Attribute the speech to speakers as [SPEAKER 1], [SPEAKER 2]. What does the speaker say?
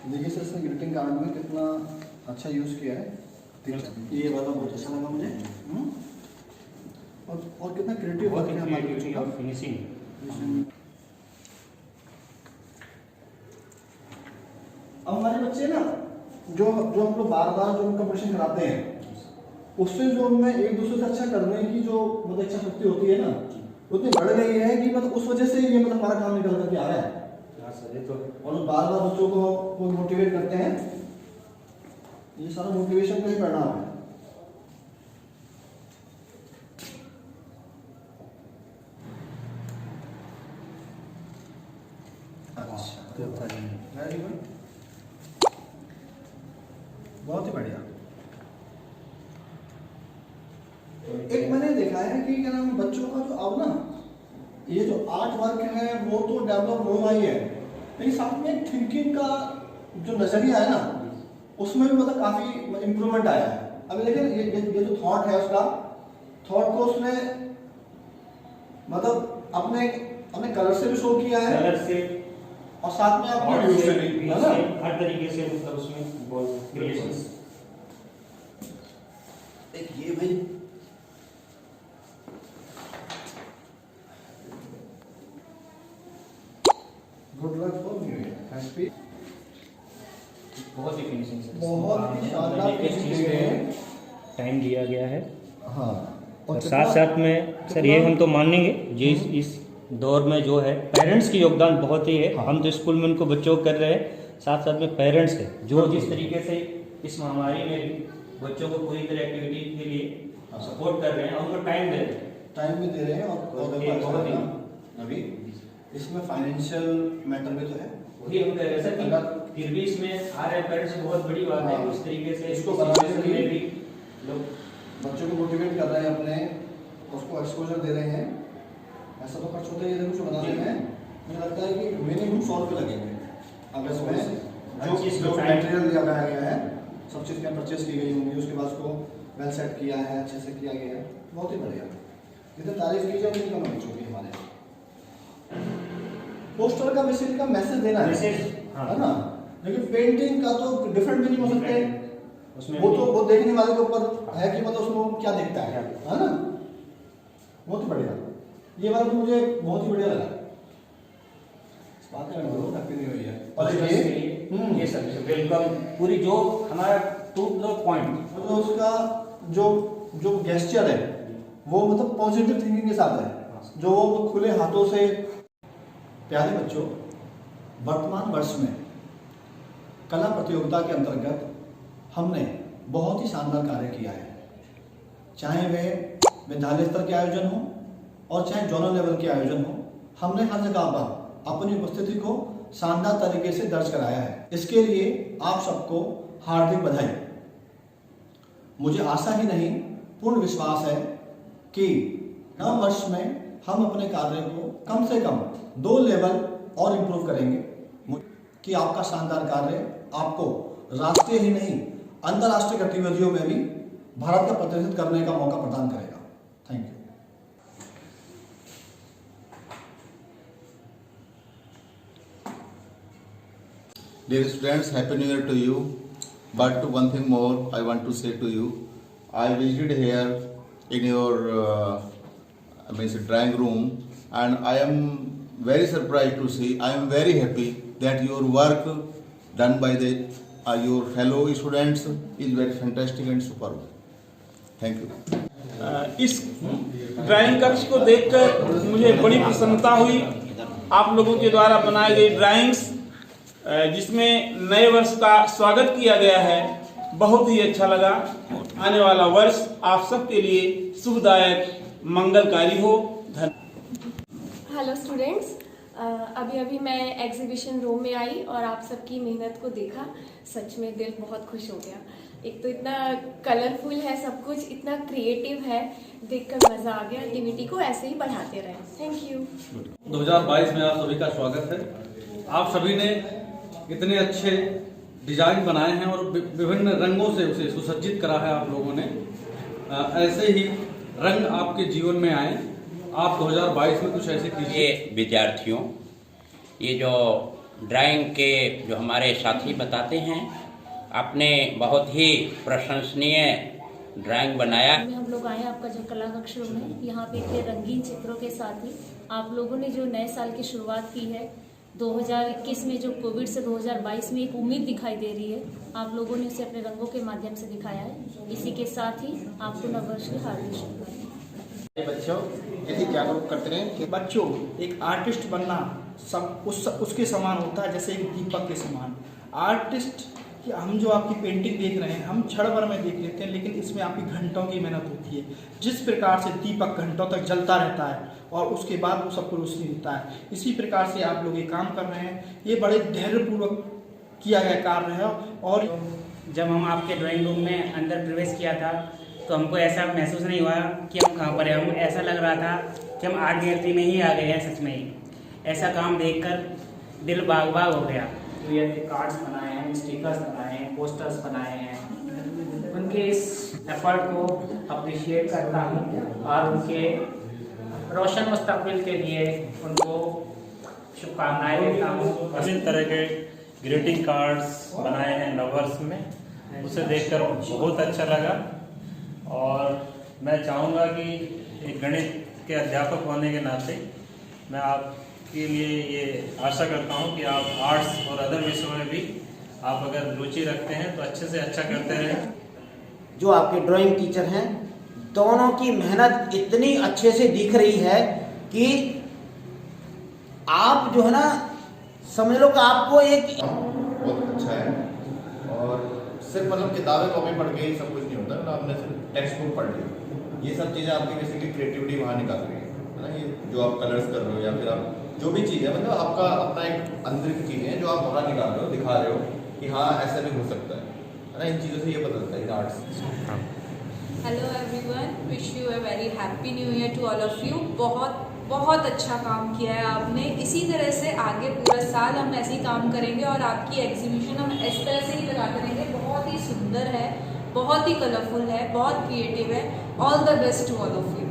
[SPEAKER 1] देखिए सर, इसने greeting card में कितना अच्छा यूज़ किया है। ये वाला बहुत अच्छा लगा मुझे। और कितना क्रिएटिव वर्क है हमारे बच्चों का। फिनिशिंग। अब हमारे बच्चे ना जो हम लोग बार बार जो कंपटीशन कराते हैं, उससे जो उनमें एक दूसरे से अच्छा करने की जो मतलब इच्छा शक्ति होती है ना, उतनी बढ़ गई है कि मतलब उस वजह से ये मतलब हमारा काम निकल करके आ रहा है। और बार बार बच्चों को मोटिवेट करते हैं। ये सारा मोटिवेशन का ही परिणाम है। अच्छा, वेरी गुड, बहुत ही बढ़िया। एक मैंने देखा है कि क्या नाम बच्चों का जो अब ना ये जो आर्ट वर्क है वो तो डेवलप हो रही है, लेकिन साथ में थिंकिंग का जो नजरिया है ना, उसमें भी मतलब काफी इम्प्रूवमेंट आया है। अभी देखिए ये जो थॉट है उसका, थॉट को उसने मतलब अपने कलर से भी शो किया है,
[SPEAKER 2] कलर से
[SPEAKER 1] और साथ में आपके व्यूज से भी, है ना,
[SPEAKER 2] हर तरीके से मतलब उसमें क्रिएशंस।
[SPEAKER 1] एक ये भाई good luck for new year, happy.
[SPEAKER 2] बहुत ही फिनिशिंग से,
[SPEAKER 1] बहुत ही शानदार
[SPEAKER 2] चीज पे टाइम दिया गया है।
[SPEAKER 1] हाँ,
[SPEAKER 2] और साथ साथ में सर ये हम तो मानेंगे जी, इस दौर में जो है पेरेंट्स की योगदान बहुत ही है। हम तो स्कूल में उनको बच्चों को कर रहे हैं, साथ साथ में पेरेंट्स है जो जिस तरीके से इस महामारी में भी बच्चों को पूरी तरह एक्टिविटी के लिए सपोर्ट कर रहे हैं और उनको टाइम दे रहे हैं,
[SPEAKER 1] टाइम भी दे रहे हैं। और अभी इसमें फाइनेंशियल मैटर भी तो है,
[SPEAKER 2] वही हम कह रहे हैं सर कि फिर भी इसमें आ रहे पेरेंट्स बहुत बड़ी बात है। इस तरीके से
[SPEAKER 1] इसको
[SPEAKER 2] सिचुएशन में भी लोग
[SPEAKER 1] बच्चों को मोटिवेट कर रहे हैं, अपने उसको एक्सपोजर दे रहे हैं। ऐसा तो खर्च होता है ये कुछ बनाने में, मुझे लगता है कि मिनिमम 100 रुपये लगेंगे। अब इसमें जो मटेरियल लगाया गया है, सब चीज़ में परचेज की गई होंगी, उसके बाद उसको वेल सेट किया है, अच्छे से किया गया है, बहुत ही बढ़िया। जितनी तारीफ की जाए उतनी कम बच्चों की। हमारे पोस्टर का बेसिकली का मैसेज देना है, है ना, लेकिन पेंटिंग का तो डिफरेंट भी नहीं हो सकते उसमें। वो देखने वाले के ऊपर है कि मतलब उसमें क्या देखता है ना। बहुत ही बढ़िया, ये वाला तो मुझे बहुत ही बढ़िया लगा। बात करें हैप्पी न्यू ईयर। और
[SPEAKER 2] ये सर वेलकम पूरी जो हमारा टू द पॉइंट,
[SPEAKER 1] मतलब उसका जो गेस्चर है वो मतलब पॉजिटिव थिंकिंग के साथ है, जो वो खुले हाथों से। प्यारे बच्चों, वर्तमान वर्ष में कला प्रतियोगिता के अंतर्गत हमने बहुत ही शानदार कार्य किया है। चाहे वह विद्यालय स्तर के आयोजन हो और चाहे जोनल लेवल के आयोजन हो, हमने हर जगह पर अपनी उपस्थिति को शानदार तरीके से दर्ज कराया है। इसके लिए आप सबको हार्दिक बधाई। मुझे आशा ही नहीं, पूर्ण विश्वास है कि नव वर्ष में हम अपने कार्य को कम से कम 2 लेवल और इम्प्रूव करेंगे कि आपका शानदार कार्य आपको राष्ट्रीय ही नहीं अंतर्राष्ट्रीय गतिविधियों में भी भारत का प्रतिनिधित्व करने का मौका प्रदान करेगा। Thank you.
[SPEAKER 3] Dear students, Happy New Year to you. But one thing more I want to say to you. I visited here in your drawing room, and I am very surprised to see. I am very happy that your work done by your fellow students is very fantastic and superb. Thank you.
[SPEAKER 4] इस drawing कक्ष को देखकर मुझे बड़ी प्रसन्नता हुई। आप लोगों के द्वारा बनाई गई ड्राइंग्स जिसमें नए वर्ष का स्वागत किया गया है, बहुत ही अच्छा लगा। आने वाला वर्ष आप सबके लिए शुभदायक मंगलकारी हो।
[SPEAKER 5] हेलो स्टूडेंट्स, अभी मैं एग्जीबिशन रूम में आई और आप सबकी मेहनत को देखा, सच में दिल बहुत खुश हो गया। एक तो इतना कलरफुल है सब कुछ, इतना क्रिएटिव है, देखकर मजा आ गया। एक्टिविटी को ऐसे ही बढ़ाते रहें। Thank you.
[SPEAKER 6] 2022 में आप सभी का स्वागत है। आप सभी ने इतने अच्छे डिजाइन बनाए हैं और विभिन्न रंगों से उसे सुसज्जित करा है आप लोगों ने। ऐसे ही रंग आपके जीवन में आए। आप 2022 में कुछ ऐसे कीजिए।
[SPEAKER 7] विद्यार्थियों, ये जो ड्राइंग के जो हमारे साथी बताते हैं, आपने बहुत ही प्रशंसनीय ड्राइंग बनाया।
[SPEAKER 8] हम लोग आए आपका जो कला कक्ष रूम है, यहाँ पे इतने रंगीन चित्रों के साथ ही आप लोगों ने जो नए साल की शुरुआत की है 2021 में, जो कोविड से 2022 में एक उम्मीद दिखाई दे रही है, आप लोगों ने उसे अपने रंगों के माध्यम से दिखाया है। इसी के साथ ही आपको नववर्ष की हार्दिक शुभकामनाएं।
[SPEAKER 9] बच्चों यदि जागरूक करते रहें कि बच्चों एक आर्टिस्ट बनना सब उसके समान होता है जैसे एक दीपक के समान। आर्टिस्ट कि हम जो आपकी पेंटिंग देख रहे हैं हम क्षण भर में देख लेते हैं, लेकिन इसमें आपकी घंटों की मेहनत होती है। जिस प्रकार से दीपक घंटों तक जलता रहता है और उसके बाद वो सबको रोशनी देता है, इसी प्रकार से आप लोग ये काम कर रहे हैं। ये बड़े धैर्यपूर्वक किया गया कार्य है। और
[SPEAKER 10] जब हम आपके ड्राइंग रूम में अंदर प्रवेश किया था तो हमको ऐसा महसूस नहीं हुआ कि हम कहाँ पर हैं। हम ऐसा लग रहा था कि हम आर्ट गैलरी में ही आ गए हैं। सच में ही ऐसा काम देखकर दिल बाग बाग हो गया।
[SPEAKER 11] तो ये कार्ड्स बनाए हैं, स्टिकर्स बनाए हैं, पोस्टर्स बनाए हैं, उनके इस एफर्ट को अप्रिशिएट करता हूँ और उनके रोशन मुस्तकबिल के लिए उनको शुभकामनाएं देता हूँ।
[SPEAKER 12] विभिन्न तरह के ग्रीटिंग कार्ड्स बनाए हैं नववर्ष में, उसे देखकर बहुत अच्छा लगा। और मैं चाहूँगा कि एक गणित के अध्यापक होने के नाते मैं आपके लिए ये आशा करता हूँ कि आप आर्ट्स और अदर विषयों में भी आप अगर रुचि रखते हैं तो अच्छे से अच्छा करते रहें।
[SPEAKER 13] जो आपके ड्राइंग टीचर हैं, दोनों की मेहनत इतनी अच्छे से दिख रही है कि आप जो है ना समझ लो कि आपको एक
[SPEAKER 3] बहुत अच्छा है। और सिर्फ मतलब किताबें कॉपी पढ़ के ही सब कुछ नहीं होता है ना, आपने सिर्फ टेक्स्ट बुक पढ़ ली, ये सब चीज़ें आपकी बेसिकली क्रिएटिविटी वहाँ निकाल रही है ना। ये जो आप कलर्स कर रहे हो या फिर आप जो भी चीज़ है, मतलब आपका अपना एक अंदर की चीज़ें हैं जो आप बाहर निकाल रहे हो, दिखा रहे हो कि हाँ ऐसा भी हो सकता है ना। इन चीज़ों से ये पता चलता है in arts.
[SPEAKER 14] Hello everyone, wish you a very happy new year to all of you. बहुत बहुत अच्छा काम किया है आपने। इसी तरह से आगे पूरा साल हम ऐसे ही काम करेंगे और आपकी एग्जीबिशन हम इस तरह से ही लगा करेंगे। बहुत ही सुंदर है, बहुत ही कलरफुल है, बहुत क्रिएटिव है। All the best to all of you.